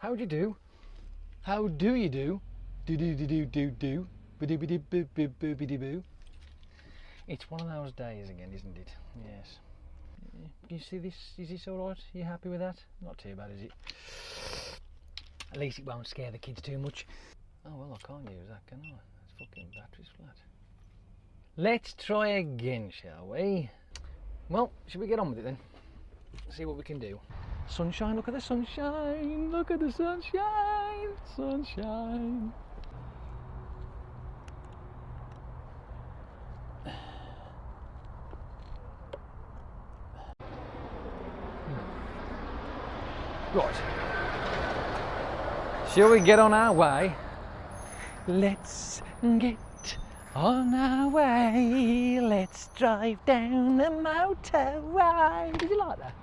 How do you do? How do you do? Do. Boo. It's one of those days again, isn't it? Yes. Can you see this? Is this all right? Are you happy with that? Not too bad, is it? At least it won't scare the kids too much. Oh well, I can't use that, can I? That's fucking battery's flat. Let's try again, shall we? Well, should we get on with it then? See what we can do. Sunshine, look at the sunshine, look at the sunshine, sunshine. Right. Shall we get on our way? Let's get on our way. Let's drive down the motorway. Did you like that?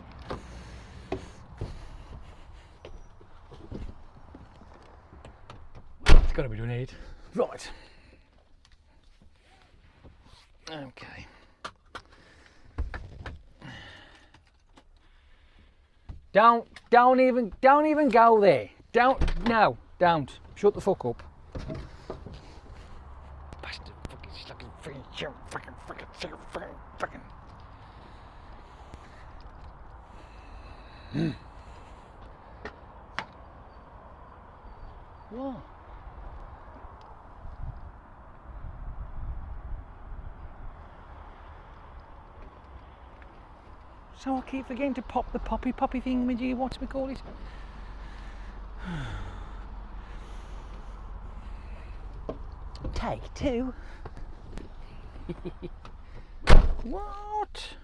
It's got to be doing it. Right. Okay. Don't even go there. No, don't. Shut the fuck up. Bastard, fucking. What? So I keep forgetting to pop the poppy thingamajig, what do we call it? Take two. What?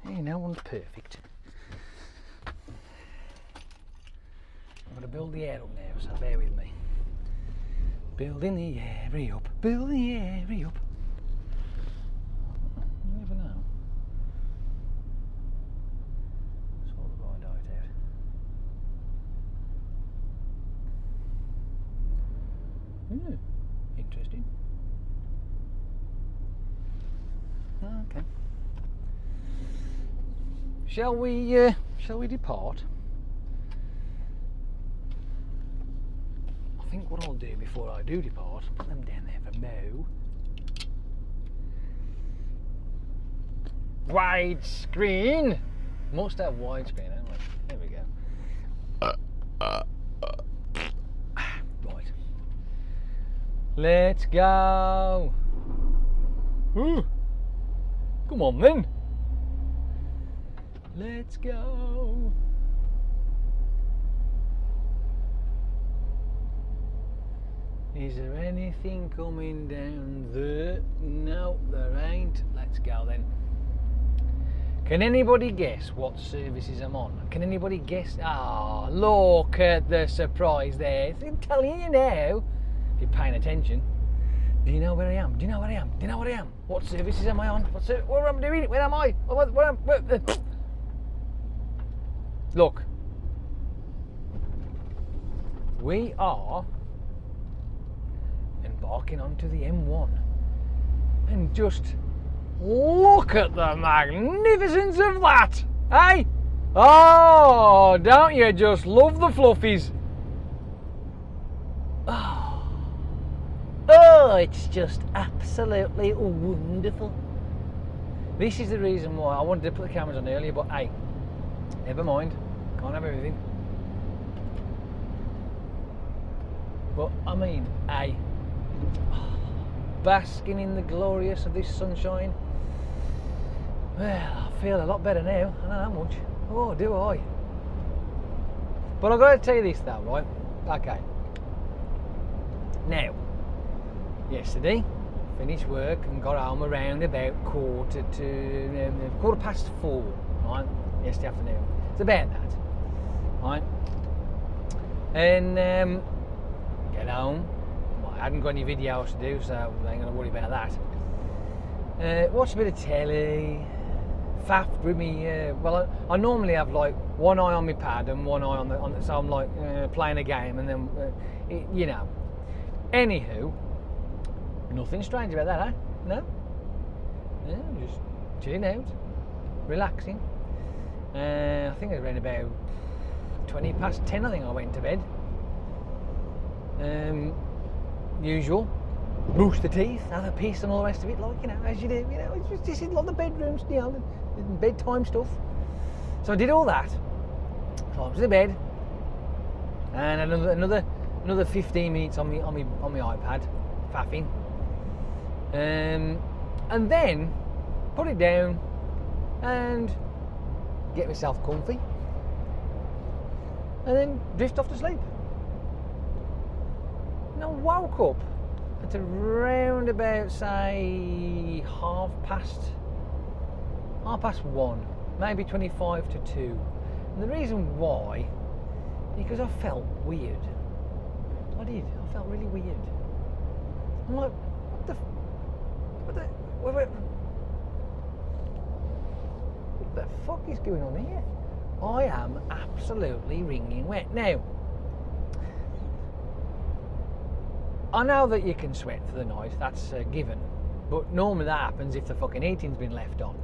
Hey, no one's perfect. I'm going to build the air up now, so bear with me. Building the area up, building the area up. You never know. Sort the blind out. Interesting. Okay. Shall we depart? I think what I'll do before I do depart, put them down there for now. Widescreen! Must have widescreen, haven't we? There we go. Right. Let's go! Ooh. Come on then! Let's go! Is there anything coming down there? No, there ain't. Let's go then. Can anybody guess what services I'm on? Can anybody guess? Ah, oh, look at the surprise there. I'm telling you now, if you're paying attention. Do you know where I am? Do you know where I am? Do you know where I am? What services am I on? What am I doing? Where am I? Look. We are embarking onto the M1. And just look at the magnificence of that! Hey? Oh, don't you just love the fluffies? Oh, it's just absolutely wonderful. This is the reason why I wanted to put the cameras on earlier, but hey, never mind. Can't have everything. But I mean, hey, basking in the glorious of this sunshine. Well, I feel a lot better now. I don't know how much. Oh, do I? But I've got to tell you this though, right? Okay. Now, yesterday, finished work and got home around about quarter past 4, right? Yesterday afternoon. It's about that, right? And get home. Well, I hadn't got any videos to do, so I ain't gonna worry about that. Watched a bit of telly. Faffed with me. Well, I normally have like one eye on my pad and one eye on the so I'm like playing a game, and then you know. Anywho, nothing strange about that, eh? No? Yeah, just chilling out, relaxing. I think it was around about 20 past 10 I think I went to bed. Usual, brush the teeth, have a piss and all the rest of it, like, you know, as you do, you know, it's just, this is like the bedrooms, you know, the bedtime stuff. So I did all that, climbed to the bed, and another 15 minutes on my iPad, faffing, and then put it down and get myself comfy, and then drift off to sleep. And I woke up at around about, say, half past 1, maybe 25 to 2. And the reason why, because I felt weird. I did. I felt really weird. I'm like, what the fuck is going on here? I am absolutely wringing wet. Now, I know that you can sweat for the night, that's a given, but normally that happens if the fucking heating's been left on.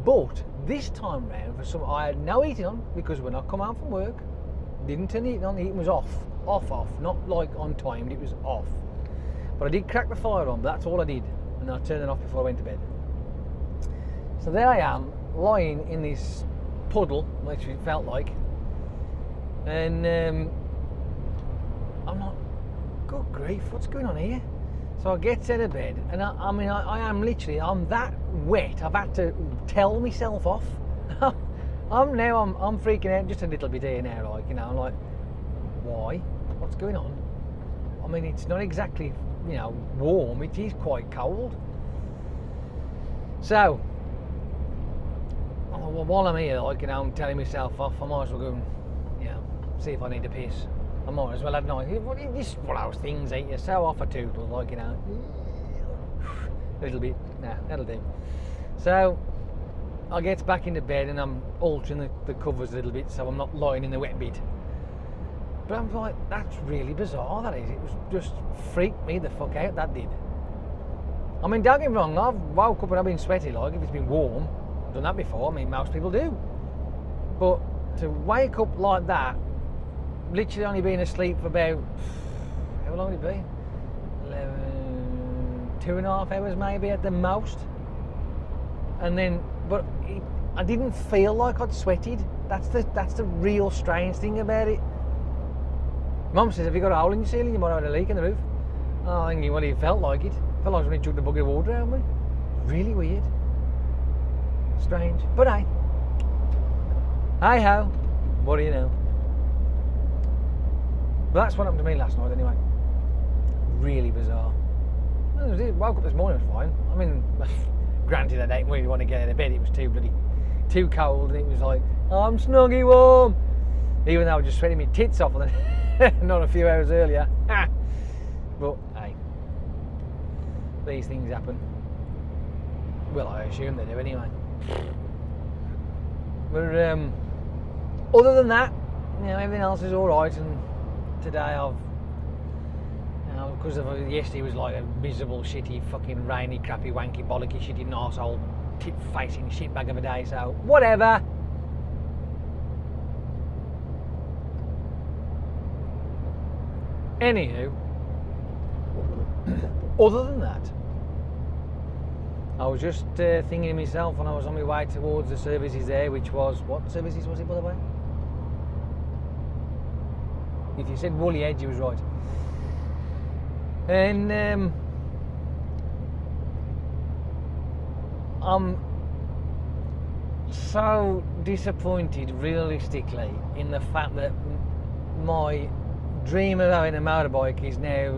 But this time round, I had no heating on, because when I come home from work, didn't turn the heating on, the heating was off, not like on timed, it was off. But I did crack the fire on, but that's all I did, and I turned it off before I went to bed. So there I am, lying in this puddle, which it felt like, and I'm not, good grief, what's going on here? So I get out of bed, and I am literally, I'm that wet, I've had to tell myself off. I'm freaking out just a little bit here now, like, you know, I'm like, why? What's going on? I mean, it's not exactly, you know, warm, it is quite cold. So, while I'm here, like, you know, I'm telling myself off, I might as well go and, you know, see if I need to piss. I might as well have night. Just one of those things, ain't you? So off a tootle, like, you know, a little bit. Nah, that'll do. So I get back into bed and I'm altering the covers a little bit so I'm not lying in the wet bit. But I'm like, that's really bizarre, that is. It was just freaked me the fuck out, that did. I mean, don't get me wrong, I've woke up and I've been sweaty, like, if it's been warm. I've done that before, I mean, most people do. But to wake up like that, literally only been asleep for about, how long would it be? 2.5 hours maybe at the most. And then, but I didn't feel like I'd sweated. That's the real strange thing about it. Mum says, have you got a hole in your ceiling? You might have had a leak in the roof. Oh, I think, well, it felt like it. Felt like when he chucked a bucket of water out of me. Really weird. Strange. But hey. Hey ho. What do you know? But that's what happened to me last night anyway. Really bizarre. I woke up this morning, it was fine. I mean, granted I didn't really want to get out of bed, it was too cold, and it was like, I'm snuggy warm. Even though I was just sweating my tits off not a few hours earlier. But hey, these things happen. Well, I assume they do anyway. But other than that, you know, everything else is alright, and today I've, you know, because of yesterday was like a miserable, shitty, fucking rainy, crappy, wanky, bollocky, shitty, arsehole, tit-facing shitbag of a day, so whatever. Anywho, other than that, I was just thinking to myself when I was on my way towards the services there, which was, what services was it, by the way? If you said Woolley Edge, you was right. And I'm so disappointed, realistically, in the fact that my dream of having a motorbike is now,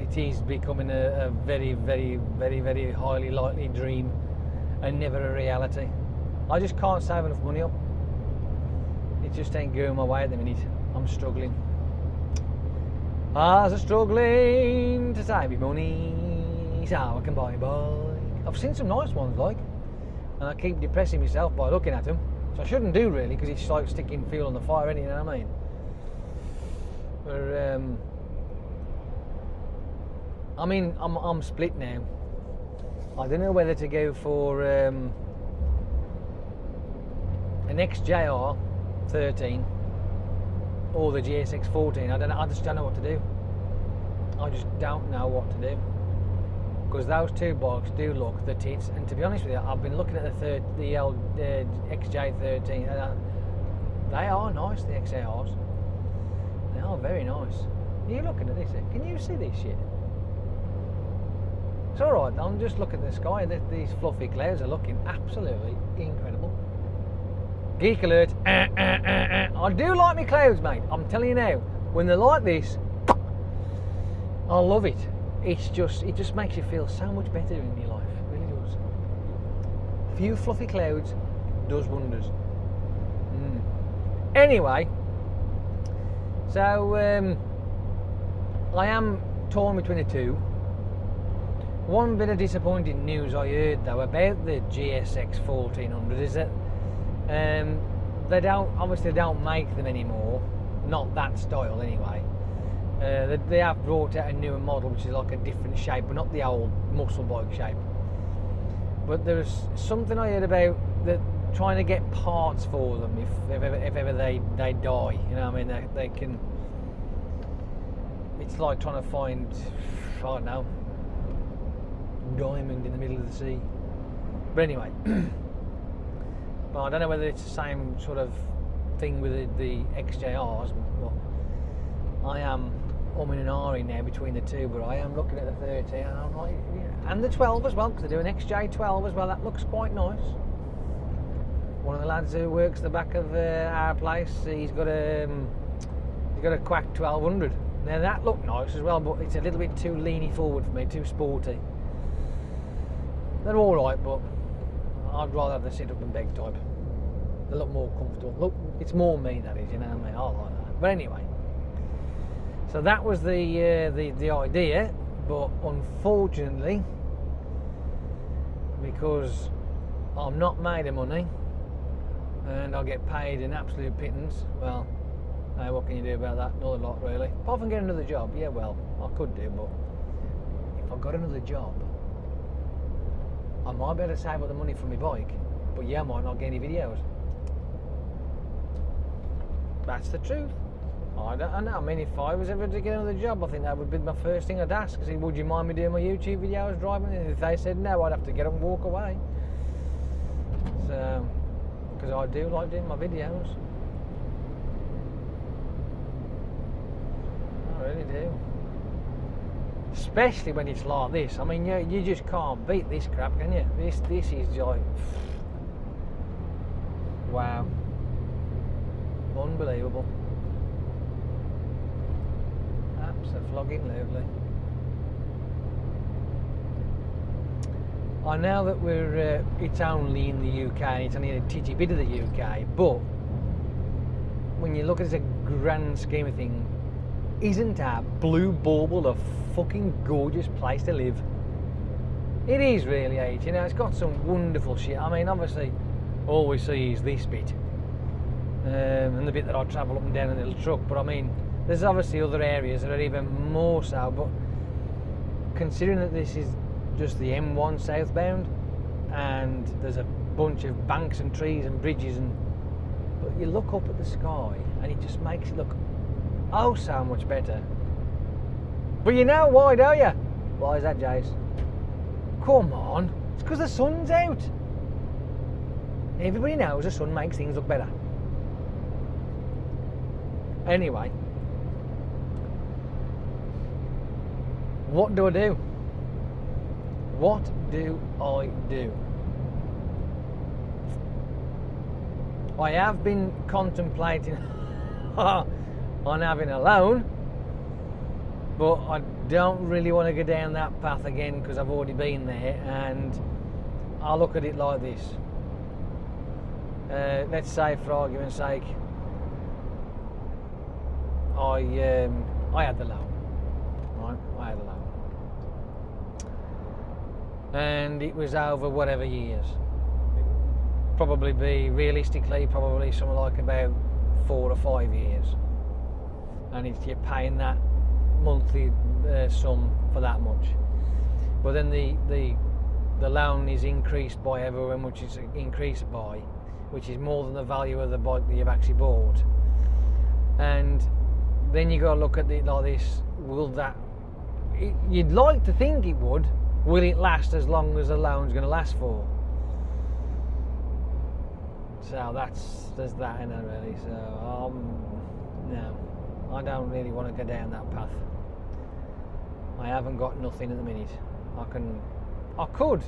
it is becoming a very, very, very, very highly likely dream and never a reality. I just can't save enough money up. It just ain't going my way at the minute. I'm struggling. I'm struggling to save me money so I can buy a bike. I've seen some nice ones, like, and I keep depressing myself by looking at them, which I shouldn't do really, because it's like sticking fuel on the fire, isn't it, you know what I mean? But I'm split now. I don't know whether to go for an XJR 13 or the GSX 14. I just don't know what to do. I just don't know what to do, because those two bikes do look the tits. And to be honest with you, I've been looking at the old XJ13. And they are nice, the XARs. They are very nice. Are you looking at this? Can you see this shit? It's alright, I'm just looking at the sky. These fluffy clouds are looking absolutely incredible. Geek alert. I do like my clouds, mate. I'm telling you now, when they're like this, I love it. It just makes you feel so much better in your life. It really does. A few fluffy clouds does wonders. Anyway, so I am torn between the two. One bit of disappointing news I heard though about the GSX 1400 is that they don't make them anymore, not that style anyway. They have brought out a newer model which is like a different shape, but not the old muscle bike shape. But there's something I heard about that trying to get parts for them if ever they die. You know what I mean? They can. It's like trying to find, I don't know, diamond in the middle of the sea. But anyway, but I don't know whether it's the same sort of thing with the XJRs. But I am umming and ahhing now between the two. But I am looking at the 13 and I'm like, yeah. And the 12 as well, because they're doing XJ12 as well. That looks quite nice. One of the lads who works at the back of our place, he's got a Quack 1200. Now that looked nice as well, but it's a little bit too leany forward for me, too sporty. They're all right, but I'd rather have the sit up and beg type. They look more comfortable. Look, it's more me, that is, you know what I mean? I like that. But anyway, so that was the idea, but unfortunately, because I'm not made of money and I get paid an absolute pittance, well, hey, what can you do about that? Not a lot, really. Apart from getting another job, yeah, well, I could do, but if I got another job, I might be able to save up the money from my bike, but yeah, I might not get any videos. That's the truth. I don't know. I mean, if I was ever to get another job, I think that would be my first thing I'd ask. Say, would you mind me doing my YouTube videos driving? And if they said no, I'd have to get up and walk away. So, because I do like doing my videos. I really do. Especially when it's like this. I mean, you just can't beat this crap, can you? This is like, wow, unbelievable. Absolutely. I know that it's only in the UK, it's only a titty bit of the UK, but when you look at it as a grand scheme of things, isn't our Blue Bauble a fucking gorgeous place to live? It is really, you know, it's got some wonderful shit. I mean, obviously, all we see is this bit, and the bit that I travel up and down in a little truck, but I mean, there's obviously other areas that are even more so, but considering that this is just the M1 southbound, and there's a bunch of banks and trees and bridges, but you look up at the sky and it just makes it look oh so much better. But you know why, don't you? Why is that, Jace? Come on, it's because the sun's out. Everybody knows the sun makes things look better. Anyway, what do I do? What do I do? I have been contemplating on having a loan, but I don't really want to go down that path again because I've already been there, and I look at it like this. Let's say, for argument's sake, I had the loan, right? I had the loan, and it was over whatever years. It'd probably be realistically something like about 4 or 5 years, and you're paying that monthly sum for that much. But then the loan is increased by however much it's increased by, which is more than the value of the bike that you've actually bought. And then you got to look at it like this: you'd like to think it would. Will it last as long as the loan's going to last for? So there's that in it really. So no, I don't really want to go down that path. I haven't got nothing at the minute. I could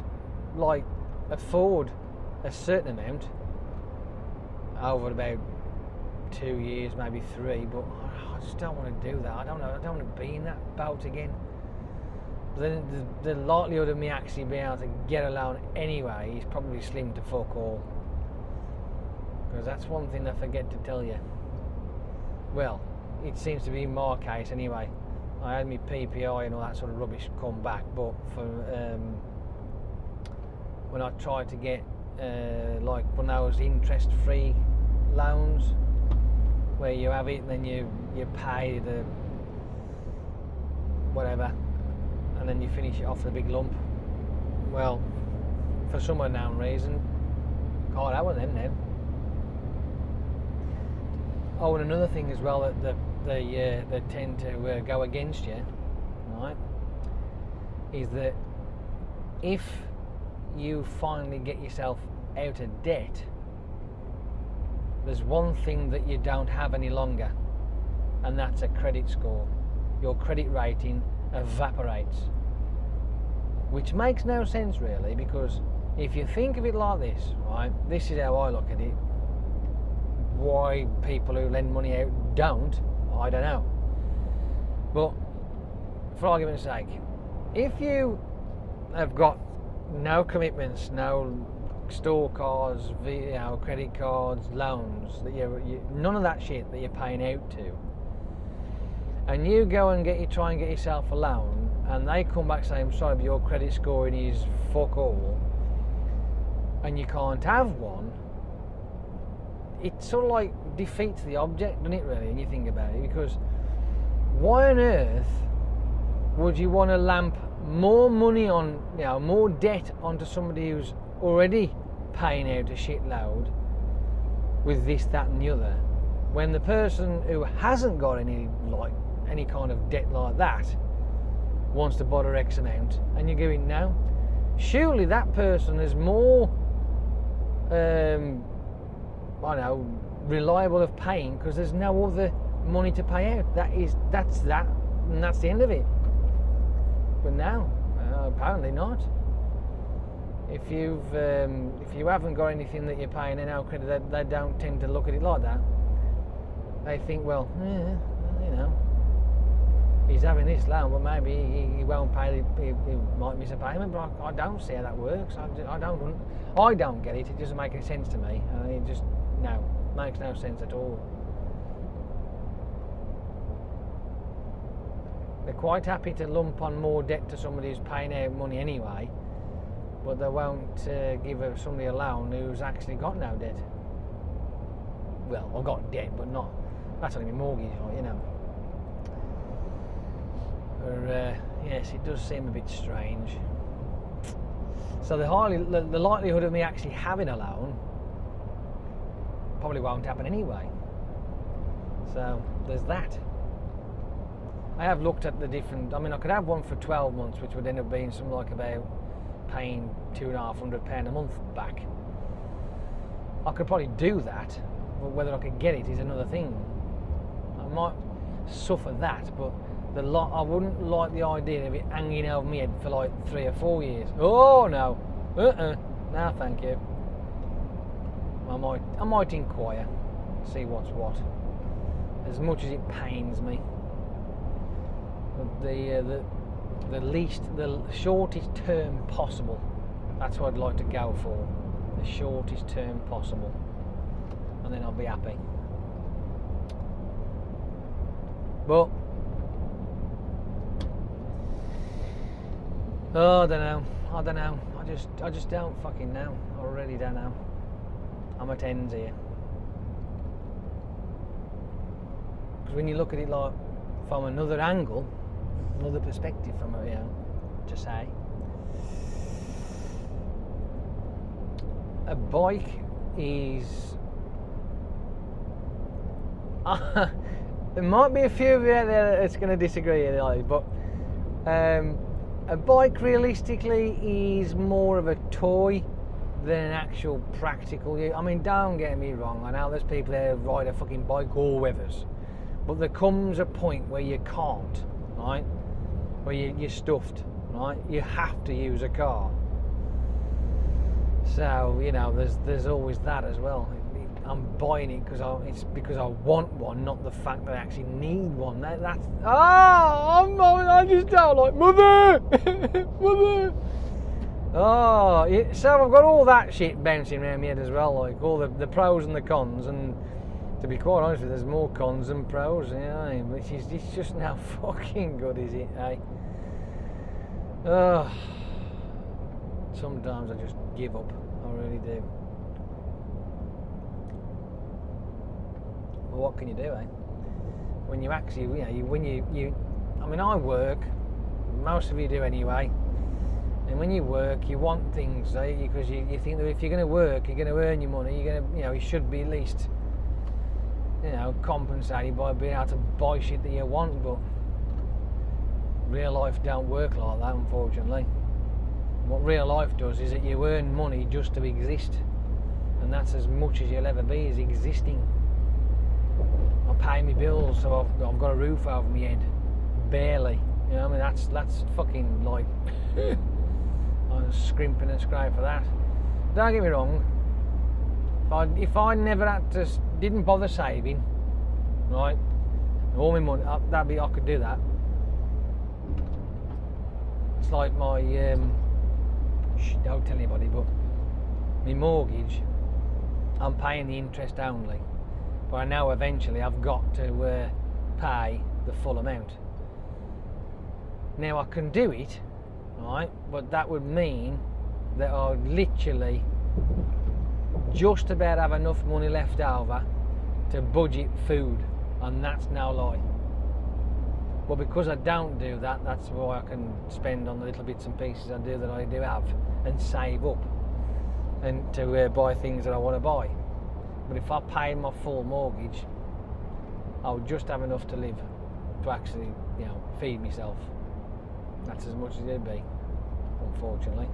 like afford a certain amount over about 2 years, maybe 3, but I just don't want to do that. I don't want to be in that boat again. But then the likelihood of me actually being able to get a loan anyway is probably slim to fuck all. Because that's one thing I forget to tell you. Well, it seems to be my case anyway. I had my PPI and all that sort of rubbish come back, but for when I tried to get like one of those interest-free loans, where you have it and then you pay the whatever, and then you finish it off with a big lump. Well, for some unknown reason, can't have one of them now. Oh, and another thing as well that they tend to go against you, right, is that if you finally get yourself out of debt, there's one thing that you don't have any longer, and that's a credit score. Your credit rating evaporates, which makes no sense really, because if you think of it like this, right, this is how I look at it. Why people who lend money out don't, I don't know. But for argument's sake, if you have got no commitments, no store cards, credit cards, loans, that none of that shit that you're paying out to, and you go and try and get yourself a loan, and they come back saying, sorry, but your credit scoring is fuck all, and you can't have one, it sort of like defeats the object, doesn't it really, when you think about it? Because why on earth would you want to lamp more money on, more debt onto somebody who's already paying out a shitload with this, that and the other, when the person who hasn't got any kind of debt like that wants to borrow X amount and you're giving no? Surely that person is more reliable of paying, because there's no other money to pay out. That's that, and that's the end of it. But now, apparently not. If you haven't got anything that you're paying in our credit, they don't tend to look at it like that. They think, well, he's having this loan, but maybe he won't pay. He might miss a payment. But I don't see how that works. I don't get it. It doesn't make any sense to me. It just makes no sense at all. They're quite happy to lump on more debt to somebody who's paying out money anyway, but they won't give somebody a loan who's actually got no debt. Well, I've got debt, but not. That's only my mortgage, Yes, it does seem a bit strange. So the likelihood of me actually having a loan probably won't happen anyway. So there's that. I have looked at the different. I could have one for 12 months, which would end up being something like about paying £250 a month back. I could probably do that, but whether I could get it is another thing. I might suffer that, but I wouldn't like the idea of it hanging over my head for like 3 or 4 years. Oh no, no, thank you. I might inquire, see what's what. As much as it pains me, the shortest term possible. That's what I'd like to go for. The shortest term possible, and then I'll be happy. But I don't know. I just don't fucking know. I really don't know. I'm at ends here. Because when you look at it like from another angle, another perspective from it, to say, a bike is There might be a few of you out there that's going to disagree, but a bike realistically is more of a toy than an actual practical use. I mean, don't get me wrong, I know there's people there who ride a fucking bike all weathers, but there comes a point where you can't, right? Where you're stuffed, right? You have to use a car. So, you know, there's always that as well. I'm buying it because I want one, not the fact that I actually need one. That's I just don't like mother, mother. Oh, yeah, so I've got all that shit bouncing around my head as well, like all the pros and the cons. And to be quite honest with you, there's more cons than pros. You know, which is it's just not fucking good, is it? Eh? Sometimes I just give up. I really do. Well, what can you do, eh? When you actually, I mean, I work. Most of you do anyway. And when you work, you want things, eh? Because you think that if you're going to work, you're going to earn your money. You're going to, you should be at least, compensated by being able to buy shit that you want. But real life don't work like that, unfortunately. What real life does is that you earn money just to exist, and that's as much as you'll ever be, is existing. I pay my bills, so I've got a roof over my head, barely. You know, I mean, that's fucking like I'm scrimping and scraping for that. Don't get me wrong. If I never didn't bother saving, right, all my money, I could do that. It's like my don't tell anybody, but my mortgage, I'm paying the interest only. But I know eventually I've got to pay the full amount. Now I can do it, right? But that would mean that I literally just about have enough money left over to budget food, and that's no lie. But because I don't do that, that's why I can spend on the little bits and pieces I do have, and save up, and to buy things that I want to buy. But if I paid my full mortgage, I would just have enough to live, to actually, feed myself. That's as much as it'd be, unfortunately.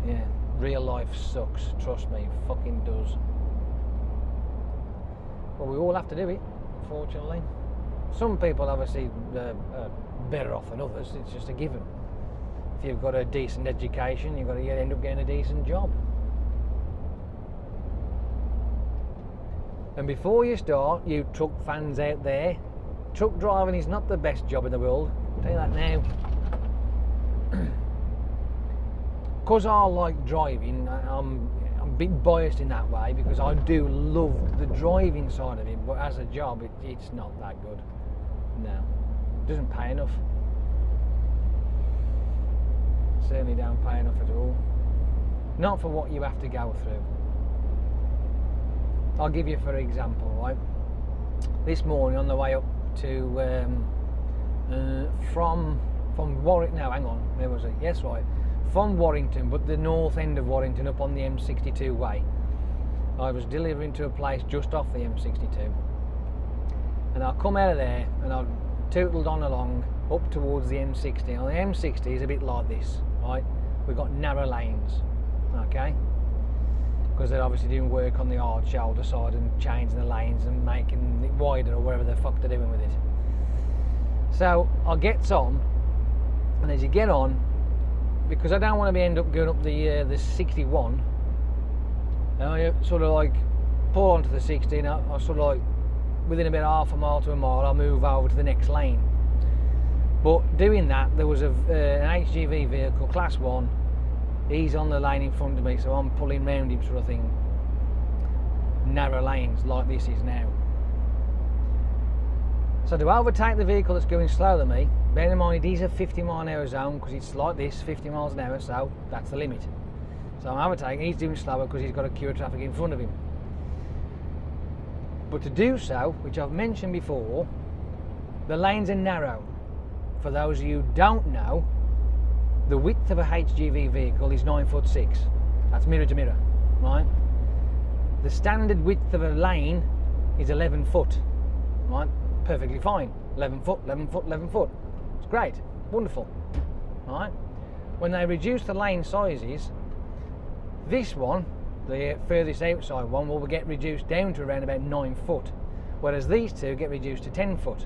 Yeah, real life sucks, trust me, it fucking does. But we all have to do it, unfortunately. Some people obviously are better off than others, it's just a given. If you've got a decent education, you've got to end up getting a decent job. And before you start, you truck fans out there, truck driving is not the best job in the world, I'll tell you that now. Because I like driving, I'm a bit biased in that way, because I do love the driving side of it, but as a job it's not that good. No, it doesn't pay enough. Certainly don't pay enough at all. Not for what you have to go through. I'll give you for example, right? This morning on the way up to from Warrington. No, hang on, where was it? Yes, right. From Warrington, but the north end of Warrington, up on the M62 way. I was delivering to a place just off the M62, and I come out of there and I tootled on along up towards the M60. Now the M60 is a bit like this, right? We've got narrow lanes, okay? Because they're obviously doing work on the hard shoulder side and changing the lanes and making it wider or whatever the fuck they're doing with it. So I gets on, and as you get on, because I don't want to end up going up the 61, I sort of like pull onto the 60, and I sort of like within about half a mile to a mile I'll move over to the next lane. But doing that, there was an HGV vehicle, class 1. He's on the lane in front of me, so I'm pulling round him, sort of thing. Narrow lanes like this is now. So to overtake the vehicle that's going slower than me, bear in mind it is a 50-mile-an-hour zone, because it's like this, 50 miles an hour, so that's the limit. So I'm overtaking, he's doing slower because he's got a queue of traffic in front of him. But to do so, which I've mentioned before, the lanes are narrow. For those of you who don't know, the width of a HGV vehicle is 9'6". That's mirror to mirror, right? The standard width of a lane is 11 foot, right? Perfectly fine. 11 foot, 11 foot, 11 foot. It's great, wonderful, right? When they reduce the lane sizes, this one, the furthest outside one, will get reduced down to around about 9 foot, whereas these two get reduced to 10 foot.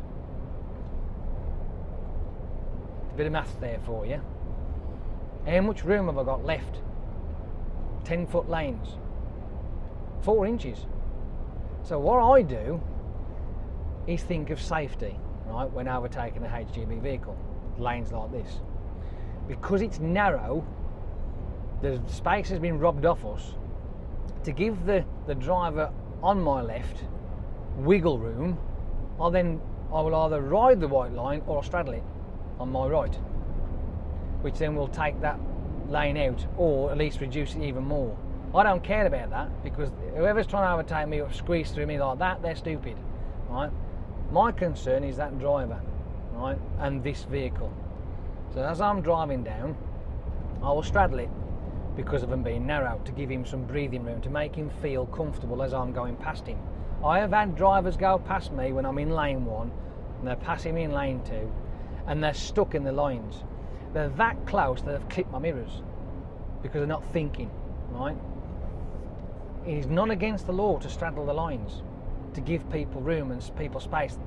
A bit of maths there for you. How much room have I got left? 10 foot lanes, 4 inches. So what I do is think of safety, right, when overtaking a HGV vehicle, lanes like this. Because it's narrow, the space has been robbed off us to give the driver on my left wiggle room. I will either ride the white line or I'll straddle it on my right, which then will take that lane out or at least reduce it even more. I don't care about that, because whoever's trying to overtake me or squeeze through me like that, they're stupid, right? My concern is that driver, right, and this vehicle. So as I'm driving down, I will straddle it because of him being narrow, to give him some breathing room, to make him feel comfortable as I'm going past him. I have had drivers go past me when I'm in lane 1 and they're passing me in lane 2 and they're stuck in the lines. They're that close that they've clipped my mirrors because they're not thinking, right? It is not against the law to straddle the lines, to give people room and people space.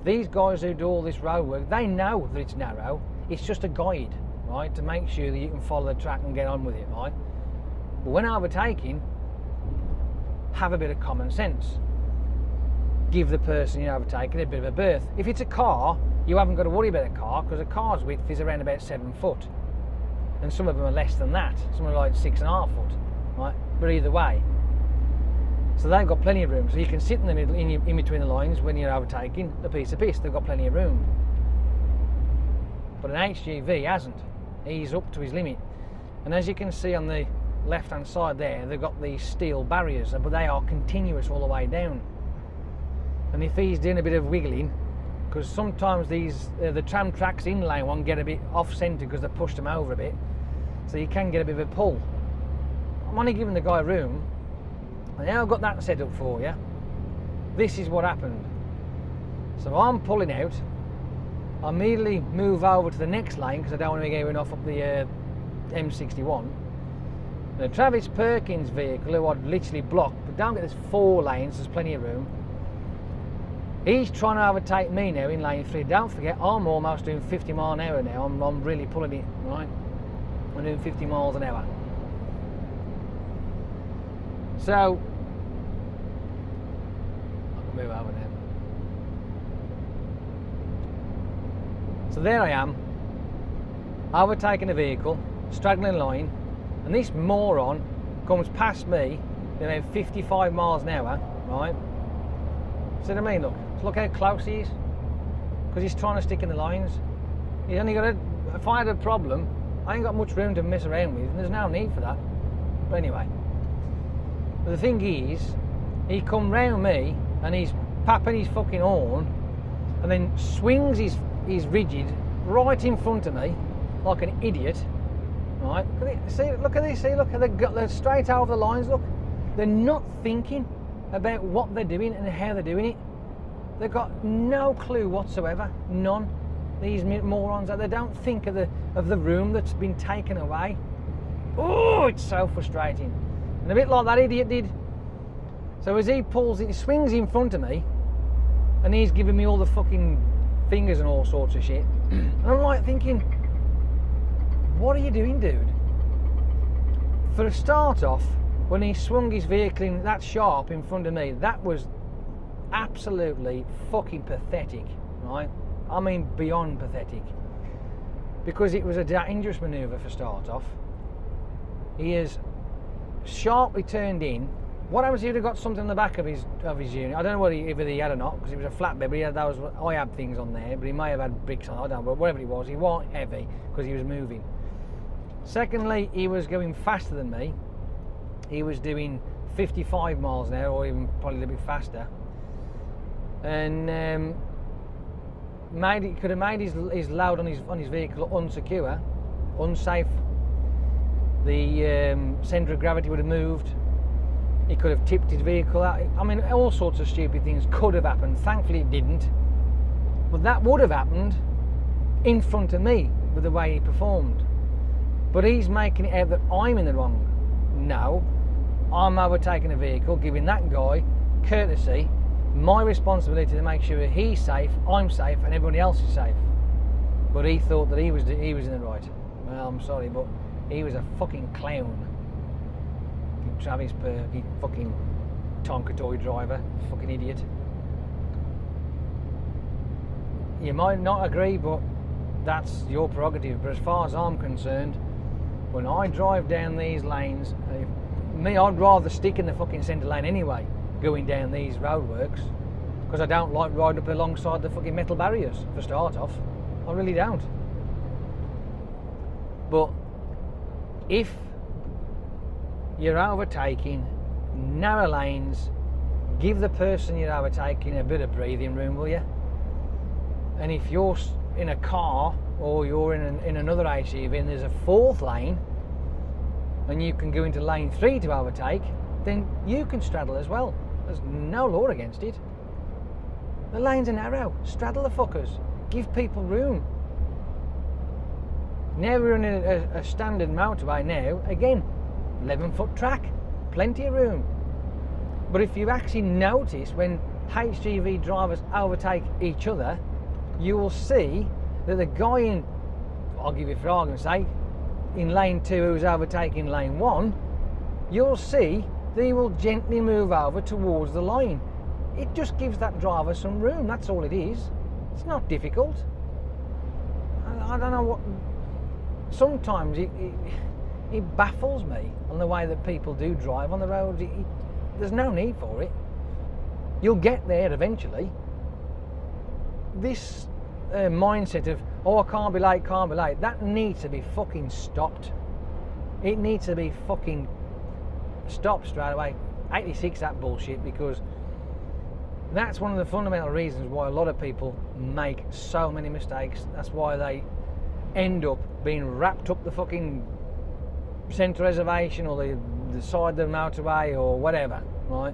These guys who do all this road work, they know that it's narrow. It's just a guide, right, to make sure that you can follow the track and get on with it, right? But when overtaking, have a bit of common sense. Give the person you're overtaking a bit of a berth. If it's a car, you haven't got to worry about a car, because a car's width is around about 7 foot. And some of them are less than that. Some are like 6.5 foot, right? But either way. So they've got plenty of room. So you can sit in the middle, in between the lines when you're overtaking a piece of piss. They've got plenty of room. But an HGV hasn't. He's up to his limit. And as you can see on the left-hand side there, they've got these steel barriers, but they are continuous all the way down. And if he's doing a bit of wiggling, because sometimes these the tram tracks in lane 1 get a bit off-centre because they've pushed them over a bit, so you can get a bit of a pull. I'm only giving the guy room, and now I've got that set up for you. This is what happened. So I'm pulling out. I immediately move over to the next lane because I don't want to be going off up the M61. The Travis Perkins vehicle, who I'd literally blocked, but don't get, there's 4 lanes, there's plenty of room. He's trying to overtake me now in lane 3. Don't forget, I'm almost doing 50 miles an hour now. I'm really pulling it, right? I'm doing 50 miles an hour. So, I can move over now. So there I am, overtaking a vehicle, straddling line, and this moron comes past me at 55 miles an hour, right? See what I mean? Look how close he is, because he's trying to stick in the lines. He's only got if I had a problem, I ain't got much room to mess around with, and there's no need for that. But anyway, but the thing is, he come round me and he's papping his fucking horn, and then swings his rigid right in front of me like an idiot, right? See, look at this, see, look, they're straight over the lines, look. They're not thinking about what they're doing and how they're doing it. They've got no clue whatsoever, none. These morons, they don't think of the room that's been taken away. Oh, it's so frustrating. And a bit like that idiot did. So as he pulls it, he swings in front of me, and he's giving me all the fucking fingers and all sorts of shit. And I'm like thinking, what are you doing, dude? For a start off, when he swung his vehicle in that sharp in front of me, that was absolutely fucking pathetic, right? I mean beyond pathetic, because it was a dangerous manoeuvre for start off. He has sharply turned in. What happens if he'd have got something on the back of his unit? I don't know whether he had or not, because it was a flatbed, but he had those IAB things on there, but he may have had bricks on, I don't know, but whatever it was, he wasn't heavy because he was moving. Secondly, he was going faster than me. He was doing 55 miles an hour, or even probably a little bit faster, and could have made his load on his vehicle unsecure, unsafe. The centre of gravity would have moved. He could have tipped his vehicle out. I mean, all sorts of stupid things could have happened. Thankfully it didn't. But that would have happened in front of me with the way he performed. But he's making it out that I'm in the wrong. No, I'm overtaking a vehicle, giving that guy courtesy, my responsibility to make sure he's safe, I'm safe, and everybody else is safe. But he thought that he was in the right. Well, I'm sorry, but he was a fucking clown. Travis Perky, fucking Tonka toy driver, fucking idiot. You might not agree, but that's your prerogative. But as far as I'm concerned, when I drive down these lanes, I'd rather stick in the fucking centre lane anyway, going down these roadworks, because I don't like riding up alongside the fucking metal barriers, for start off. I really don't. But if you're overtaking narrow lanes, give the person you're overtaking a bit of breathing room, will you? And if you're in a car or you're in another HGV and there's a fourth lane and you can go into lane 3 to overtake, then you can straddle as well. There's no law against it. The lanes are narrow. Straddle the fuckers. Give people room. Now we're in a standard motorway now. Again, 11-foot track. Plenty of room. But if you actually notice when HGV drivers overtake each other, you will see that the guy in, I'll give you for argument's sake, in lane 2 who's overtaking lane 1, you'll see that he will gently move over towards the line. It just gives that driver some room, that's all it is. It's not difficult. I don't know what... Sometimes it baffles me on the way that people do drive on the roads. There's no need for it. You'll get there eventually. This mindset of, oh, I can't be late, that needs to be fucking stopped. It needs to be fucking stopped straight away. 86, that bullshit, because that's one of the fundamental reasons why a lot of people make so many mistakes. That's why they end up being wrapped up the fucking centre reservation or the side of the motorway or whatever, right?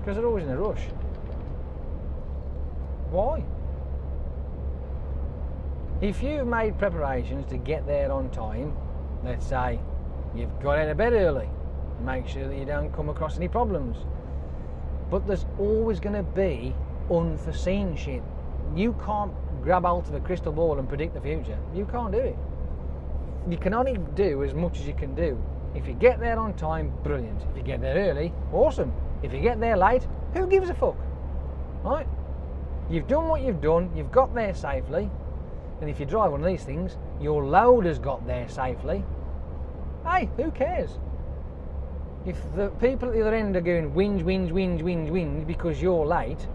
Because they're always in a rush. Why? If you've made preparations to get there on time, let's say you've got out of bed early, make sure that you don't come across any problems. But there's always going to be unforeseen shit. You can't grab hold of a crystal ball and predict the future. You can't do it. You can only do as much as you can do. If you get there on time, brilliant. If you get there early, awesome. If you get there late, who gives a fuck? Right? You've done what you've done, you've got there safely, and if you drive one of these things, your load has got there safely. Hey, who cares? If the people at the other end are going whinge because you're late,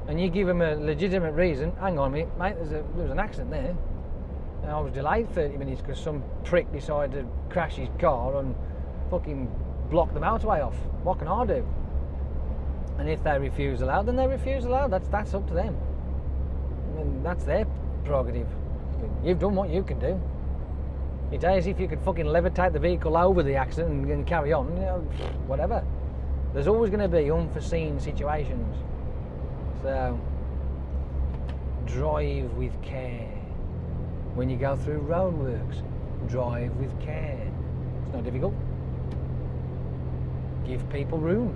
and you give them a legitimate reason, hang on a minute, mate, there was an accident there, and I was delayed 30 minutes because some prick decided to crash his car and fucking block the motorway off. What can I do? And if they refuse allowed, then they refuse allowed. That's up to them. I mean, that's their prerogative. You've done what you can do. It's as if you could fucking levitate the vehicle over the accident and carry on, you know, whatever. There's always going to be unforeseen situations. So, drive with care. When you go through roadworks, drive with care. It's not difficult. Give people room.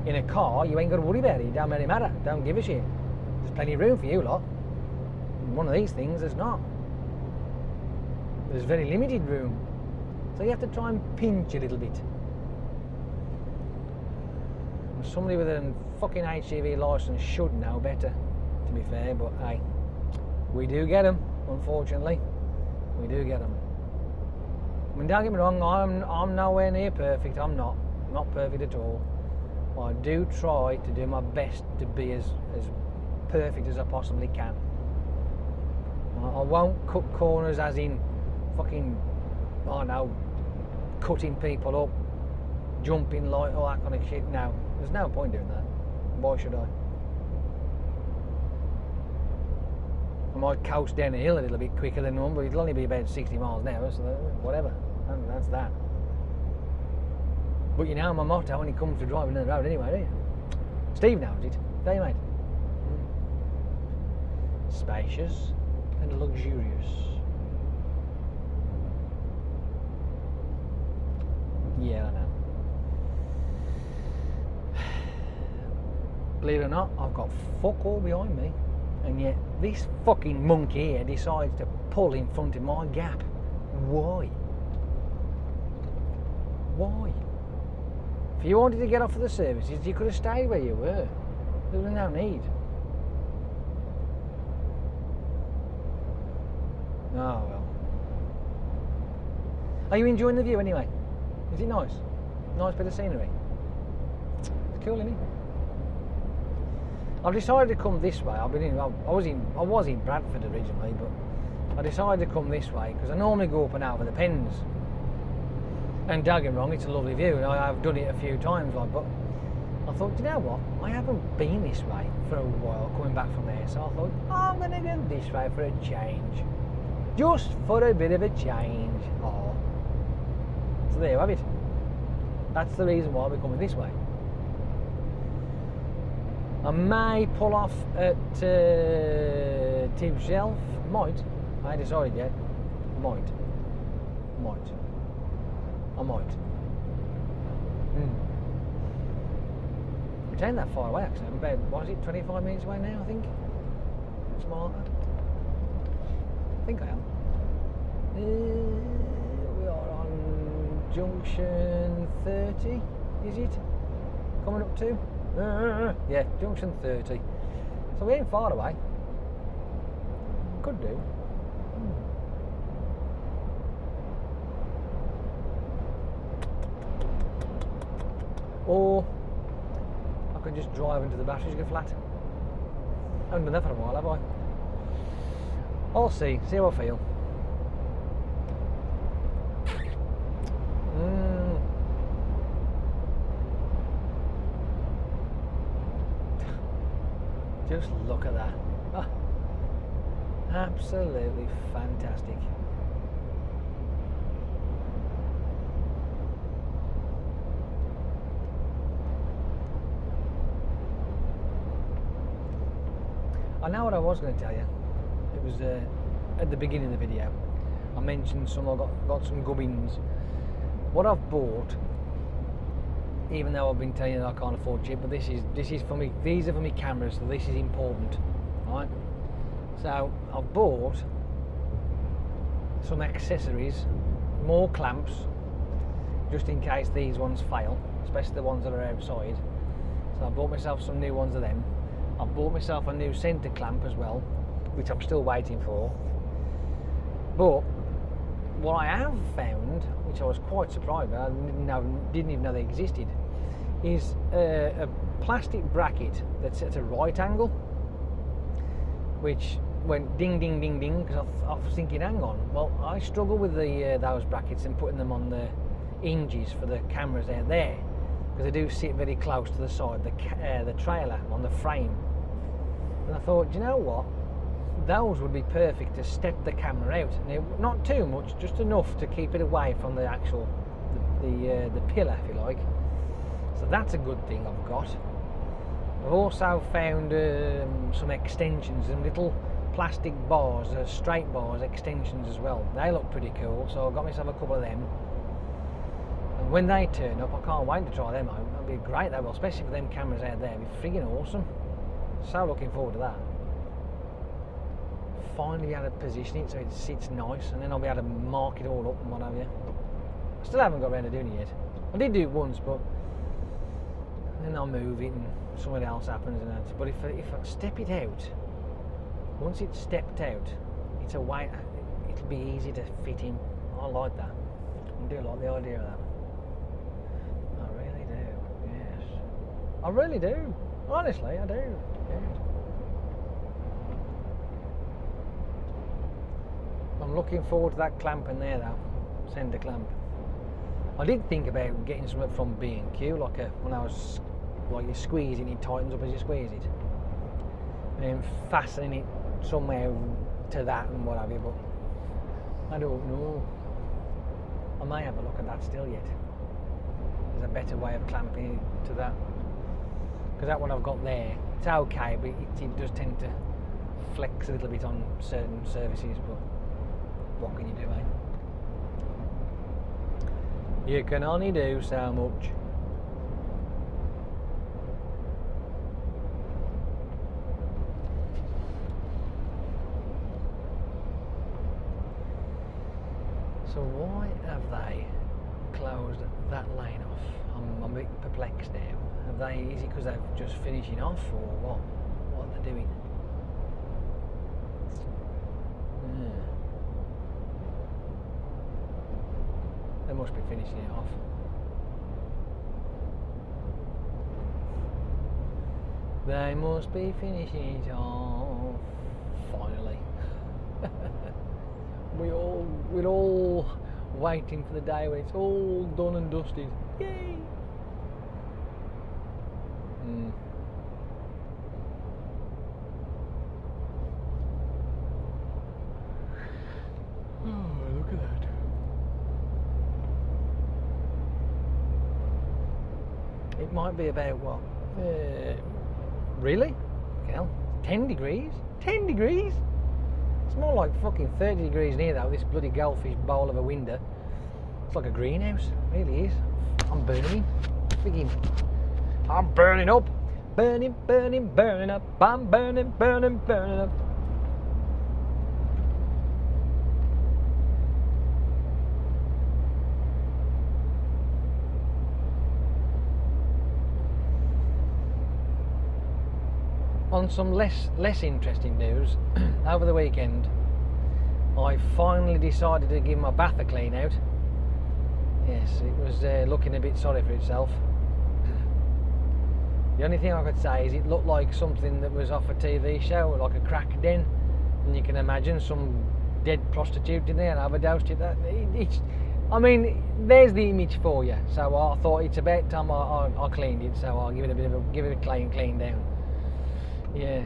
In a car, you ain't got to worry about it. It don't really matter. Don't give a shit. There's plenty of room for you lot. In one of these things, there's not. There's very limited room. So you have to try and pinch a little bit. Somebody with a fucking HGV licence should know better, to be fair, but hey, we do get them, unfortunately. We do get them. I mean, don't get me wrong, I'm nowhere near perfect. I'm not perfect at all. I do try to do my best to be as perfect as I possibly can. I won't cut corners as in fucking, I don't know, cutting people up, jumping like all that kind of shit. No, there's no point doing that. Why should I? I might coast down a hill a little bit quicker than normal, but it'll only be about 60 miles an hour, so whatever. And that's that. But you know my motto when it comes to driving down the road anyway, don't you? Steve knows it, don't you, mate? Spacious and luxurious. Yeah, I know. Believe it or not, I've got fuck all behind me, and yet this fucking monkey here decides to pull in front of my gap. Why? Why? If you wanted to get off of the services, you could have stayed where you were. There was no need. Oh well. Are you enjoying the view anyway? Is it nice? Nice bit of scenery. It's cool, isn't it? I've decided to come this way. I was in Bradford originally, but I decided to come this way because I normally go up and over the Pens. And don't get me wrong, it's a lovely view, and I have done it a few times, like, but I thought, you know what? I haven't been this way for a while, coming back from there, so I thought, I'm going to go this way for a change. Just for a bit of a change. Oh. So there you have it. That's the reason why we're coming this way. I may pull off at Tib Shelf. Might. I ain't decided yet. Might. I might. It ain't that far away actually. I'm about, what is it, 25 minutes away now, I think? Something like that. I think I am. We are on junction 30, is it? Coming up to? Yeah, junction 30. So we ain't far away. Could do. Or I could just drive into the batteries go flat. I haven't done that for a while, have I? I'll see how I feel. Just look at that. Oh, absolutely fantastic. I know what I was going to tell you. It was at the beginning of the video. I mentioned I got some gubbins. What I've bought, even though I've been telling you that I can't afford chip, but this is for me. These are for me cameras, so this is important, right? So I've bought some accessories, more clamps, just in case these ones fail, especially the ones that are outside. So I bought myself some new ones of them. I've bought myself a new centre clamp as well, which I'm still waiting for. But what I have found, which I was quite surprised by, I didn't even know they existed, is a plastic bracket that's at a right angle, which went ding ding ding ding, because I was thinking, hang on, well, I struggle with those brackets and putting them on the hinges for the cameras out there, because they do sit very close to the side, the trailer on the frame. And I thought, you know what, those would be perfect to step the camera out. Now, not too much, just enough to keep it away from the actual the pillar, if you like. So that's a good thing I've got. I've also found some extensions and little plastic bars, straight bars extensions as well. They look pretty cool, so I've got myself a couple of them. And when they turn up, I can't wait to try them out. That'll be great, they will, especially for them cameras out there. It'll be friggin' awesome. So looking forward to that. Finally be able to position it so it sits nice, and then I'll be able to mark it all up and what have you. I still haven't got around to doing it yet. I did do it once, but then I'll move it and something else happens and that. But if I step it out, once it's stepped out, it's a way, it'll be easy to fit in. I like that. I do like the idea of that. I really do, yes. I really do. Honestly, I do. Yes. I'm looking forward to that clamp in there though, centre clamp. I did think about getting something from B&Q, like when I was, like you squeeze it, it tightens up as you squeeze it, and then fastening it somehow to that and what have you, but I don't know. I may have a look at that still yet. there's a better way of clamping it to that. Because that one I've got there, it's okay, but it does tend to flex a little bit on certain surfaces, but what can you do, eh? You can only do so much. So why have they closed that lane off? I'm a bit perplexed now. Have they? Is it because they're just finishing off, or what? What are they doing? They must be finishing it off. They must be finishing it off. Finally. We're all waiting for the day when it's all done and dusted. Yay! Oh, look at that. It might be about what? Really? Hell, 10 degrees? 10 degrees? It's more like fucking 30 degrees in here though, this bloody goldfish bowl of a window. It's like a greenhouse, it really is. I'm burning. I'm burning up. Burning, burning, burning up. I'm burning, burning, burning up. On some less interesting news, over the weekend I finally decided to give my bath a clean out. Yes, it was looking a bit sorry for itself. The only thing I could say is it looked like something that was off a TV show, like a crack den, and you can imagine some dead prostitute in there and overdosed it. I mean, there's the image for you. So I thought it's about time I cleaned it, so I'll give it a clean down. Yeah.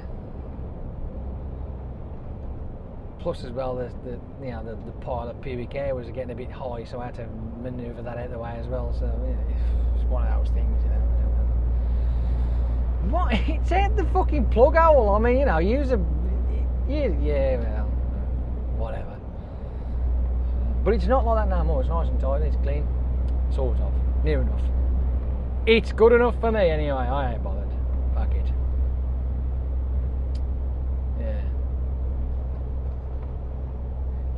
Plus, as well, the pile of pubic hair was getting a bit high, so I had to manoeuvre that out of the way as well. So yeah, it's one of those things, you know. What? It's out the fucking plug hole. I mean, you know, use a yeah, well, whatever. But it's not like that no more. It's nice and tidy. It's clean, sort of, near enough. It's good enough for me anyway. I ain't bothered. Fuck it.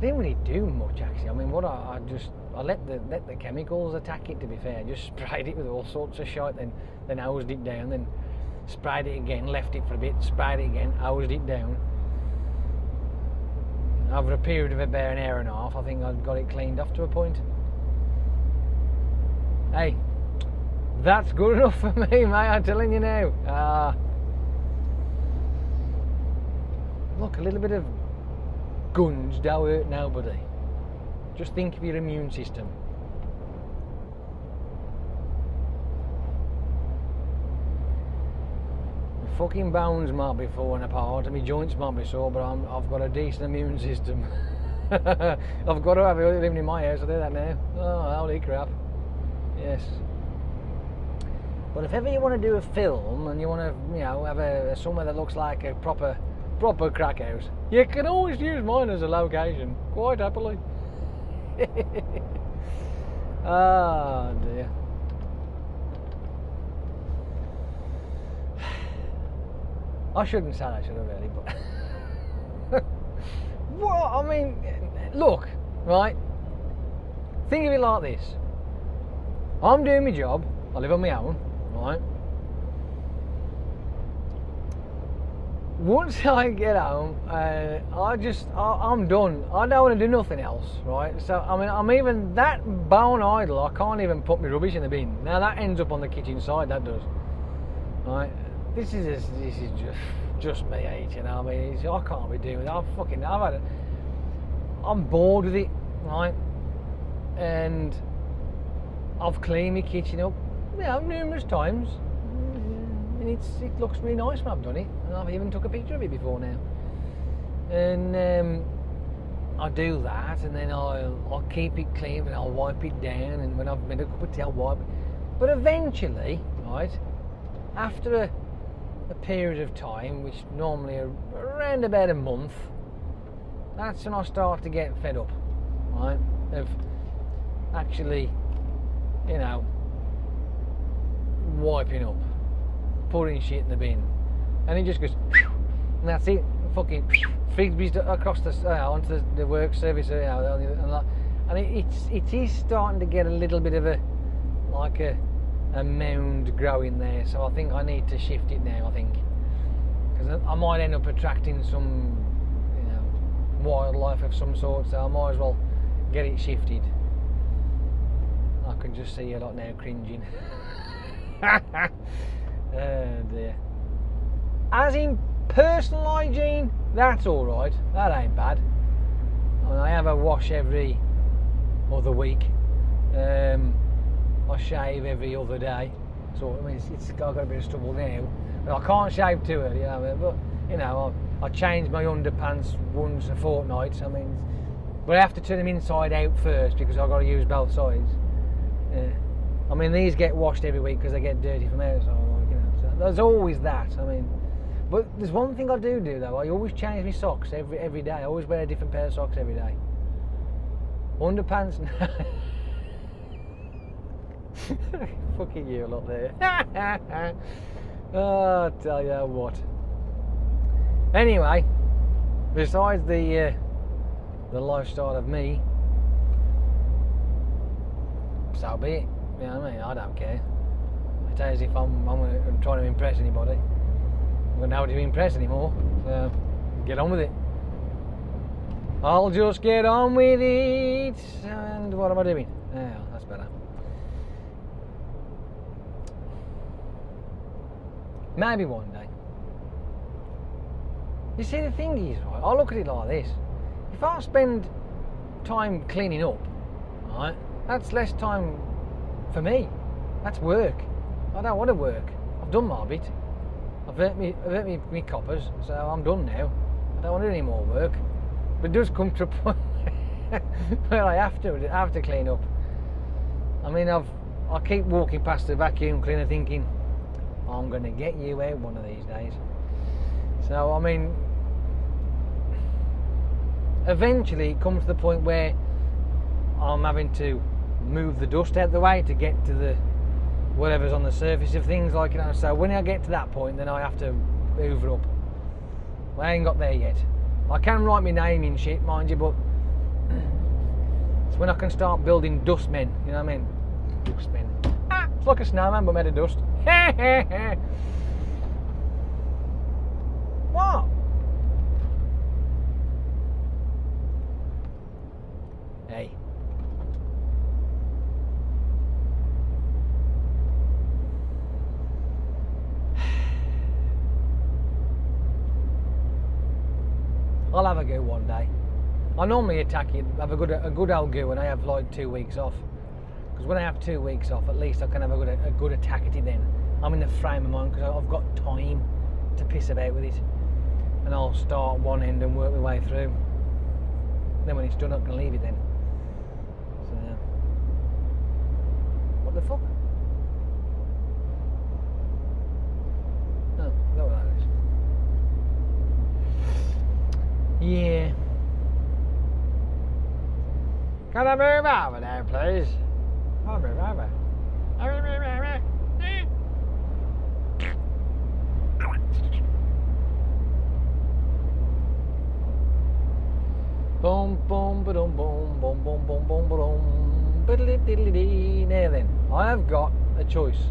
Didn't really do much actually. I mean, what I let the chemicals attack it. To be fair, just sprayed it with all sorts of shit, then hosed it down, then sprayed it again, left it for a bit, sprayed it again, hosed it down. Over a period of about an hour and a half, I think I'd got it cleaned off to a point. Hey, that's good enough for me, mate. I'm telling you now. Look, a little bit of guns don't hurt nobody. Just think of your immune system. My fucking bones might be falling apart and my joints might be sore, but I've got a decent immune system. I've got to have it living in my house. I do that now. Oh, holy crap. Yes. But if ever you want to do a film and you want to, you know, have somewhere that looks like a proper crack house, you can always use mine as a location, quite happily. Oh dear. I shouldn't say that, should I really? But well, I mean, look, right? Think of it like this. I'm doing my job. I live on my own, right? Once I get home, I'm done. I don't want to do nothing else, right? So, I mean, I'm even that bone idle, I can't even put my rubbish in the bin. Now, that ends up on the kitchen side, that does. Right? This is just me, you know what I mean? I can't be doing it. I'm bored with it, right? And I've cleaned my kitchen up, you know, numerous times. And it looks really nice when I've done it, and I've even took a picture of it before now. And I do that, and then I'll keep it clean, and I'll wipe it down, and when I've made a cup of tea, I'll wipe it. But eventually, right, after a period of time, which normally around about a month, that's when I start to get fed up, right, of actually, you know, wiping up, putting shit in the bin, and it just goes, and that's it, fucking frisbees across the onto the work surface, you know, and it is starting to get a little bit of a mound growing there. So I think I need to shift it now. I think because I might end up attracting some, you know, wildlife of some sort. So I might as well get it shifted. I can just see a lot now cringing. Oh dear. As in personal hygiene, that's alright. That ain't bad. I mean, I have a wash every other week. I shave every other day. So I mean, I've got a bit of trouble now. But I can't shave too early, you know. But you know, I change my underpants once a fortnight. I mean, but I have to turn them inside out first because I've got to use both sides. Yeah. I mean, these get washed every week because they get dirty from outside. Like, you know, so there's always that. I mean, but there's one thing I do though. I always change my socks every day. I always wear a different pair of socks every day. Underpants. Fucking you lot there. Oh, I tell you what. Anyway, besides the lifestyle of me, so be it. You know what I mean? I don't care. It's as if I'm trying to impress anybody. I'm not able to impress anymore. So get on with it. I'll just get on with it. And what am I doing? Yeah, that's better. Maybe one day. You see, the thing is, right, I look at it like this. If I spend time cleaning up, right, that's less time for me. That's work. I don't want to work. I've done my bit. I've earned me coppers, so I'm done now. I don't want to do any more work. But it does come to a point where I have to clean up. I mean, I keep walking past the vacuum cleaner thinking, I'm going to get you out one of these days. So, I mean, eventually it comes to the point where I'm having to move the dust out of the way to get to the whatever's on the surface of things, like, you know. So when I get to that point, then I have to hoover up. Well, I ain't got there yet. I can write my name in shit, mind you, but it's when I can start building dustmen, you know what I mean? Dustmen. It's like a snowman but made of dust. What? Hey. I'll have a go one day. I normally attack it, have a good old go when I have like 2 weeks off. Because when I have 2 weeks off, at least I can have a good attack at it then. I'm in the frame of mind because I've got time to piss about with it. And I'll start one end and work my way through. Then when it's done, I can leave it then. So, what the fuck? Oh, is that what that is? Yeah. Can I move over now, please? I'll move over. Boom, boom, ba-dum, boom, boom, boom, boom, boom, ba-dum, biddly-diddly-dee. Now then, I have got a choice.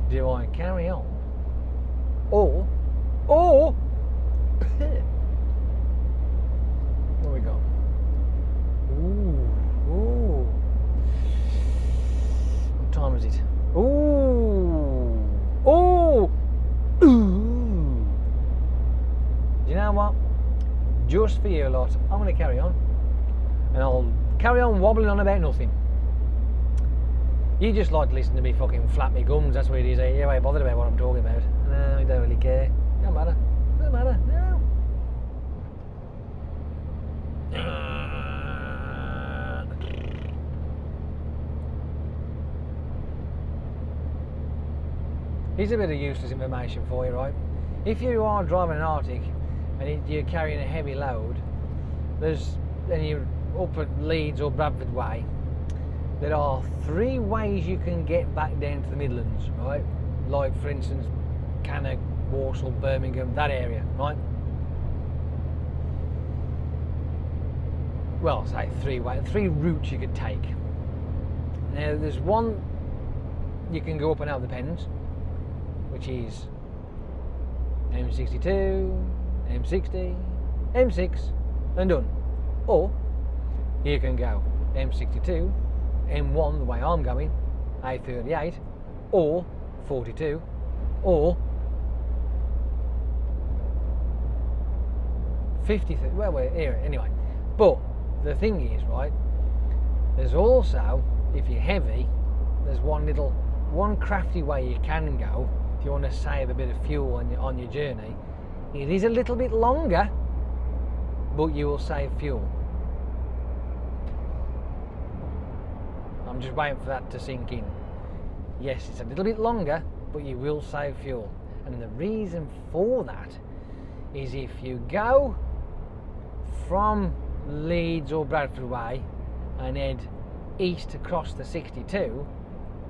Do I carry on? Or what we got? Ooh. What time is it? Ooh. Do you know what? Just for you lot, I'm going to carry on. And I'll carry on wobbling on about nothing. You just like to listen to me fucking flap me gums, that's what it is. You ain't bothered about what I'm talking about. No, I don't really care. Don't matter. Doesn't matter. No. Here's a bit of useless information for you, right? If you are driving an Arctic and you're carrying a heavy load, and you're up at Leeds or Bradford Way, there are 3 ways you can get back down to the Midlands, right? Like, for instance, Cannock, Walsall, Birmingham, that area, right? Well, say 3 routes you could take. Now, there's one you can go up and out of the Pens, which is M62, M60, M6, and done. Or you can go M62, M1 the way I'm going, A38, or 42, or 50. Well, we're here anyway. But the thing is, right, there's also, if you're heavy, there's one crafty way you can go if you want to save a bit of fuel on your journey. It is a little bit longer, but you will save fuel. I'm just waiting for that to sink in. Yes, it's a little bit longer, but you will save fuel. And the reason for that is if you go from Leeds or Bradford Way and head east across the 62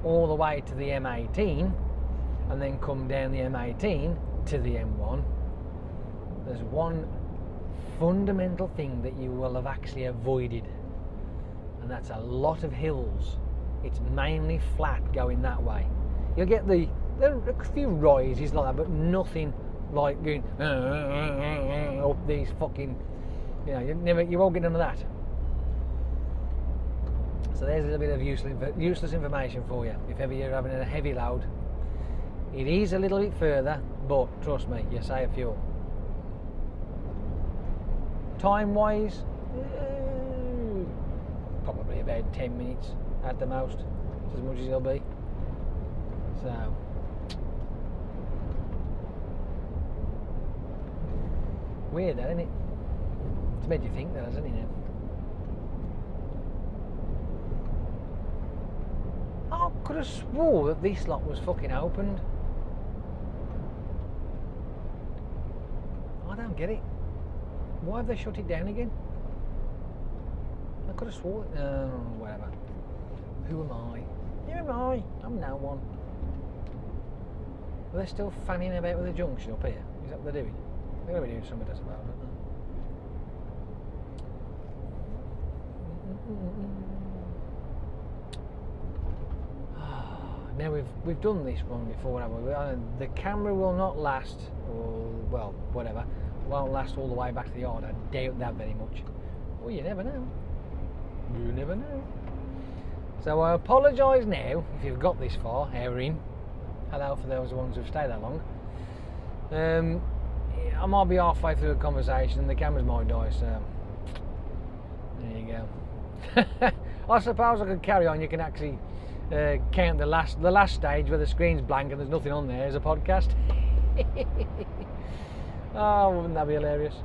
all the way to the M18 and then come down the M18 to the M1, there's one fundamental thing that you will have actually avoided, and that's a lot of hills. It's mainly flat going that way. You'll get there are a few rises like that, but nothing like going up these fucking, you won't get none of that. So there's a little bit of useless information for you if ever you're having a heavy load. It is a little bit further, but trust me, you save fuel. Time wise, probably about 10 minutes at the most. It's as much as it'll be. So weird that, isn't it? It's made you think that, hasn't it, now? I could have swore that this lot was fucking opened. I don't get it. Why have they shut it down again? I could have swore it. Whatever. Who am I? Who am I? I'm no one. Are they still fanning about with the junction up here? Is that what they're doing? They're going to be doing something else about it, aren't they? Now we've done this one before, haven't we? The camera will not last, or well, whatever, won't last all the way back to the yard. I doubt that very much. Well, you never know. You never know. So I apologise now if you've got this far, hour in. Hello for those ones who've stayed that long. I might be halfway through a conversation and the cameras might die, so there you go. I suppose I could carry on. You can actually count the last stage where the screen's blank and there's nothing on there as a podcast. Oh, wouldn't that be hilarious?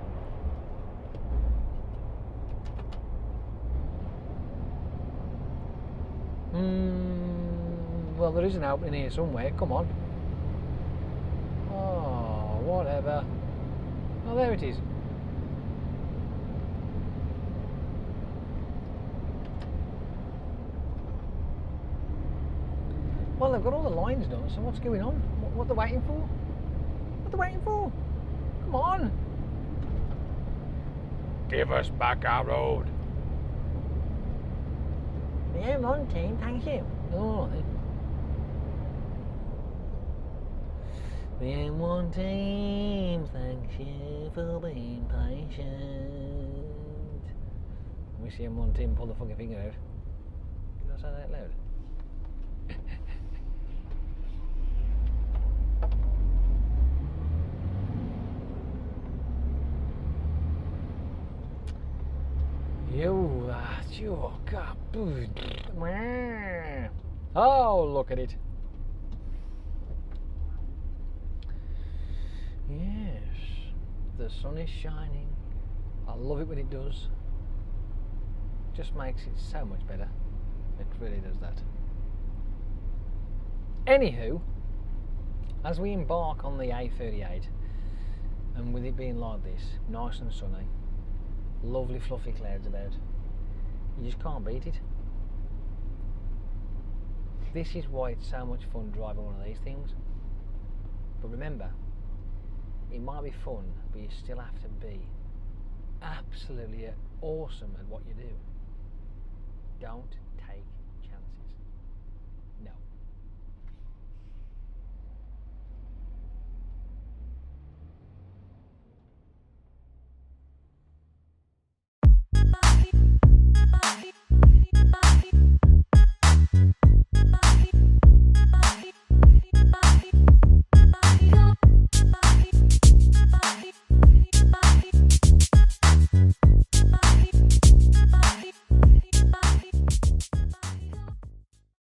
Well, there is an opening here somewhere. Come on. Oh, whatever. Oh, there it is. Well, they've got all the lines done, so what's going on? What they're waiting for? What they're waiting for? Come on. Give us back our road. The M1 team, thank you. Oh, the M1 team, thank you for being patient. I wish the M1 team pulled the fucking finger out. Did I say that loud? Oh, look at it. Yes, the sun is shining. I love it when it does. Just makes it so much better. It really does that. Anywho, As we embark on the A38, and with it being like this, nice and sunny, lovely fluffy clouds about, you just can't beat it. This is why it's so much fun driving one of these things. But remember, it might be fun, but you still have to be absolutely awesome at what you do. Don't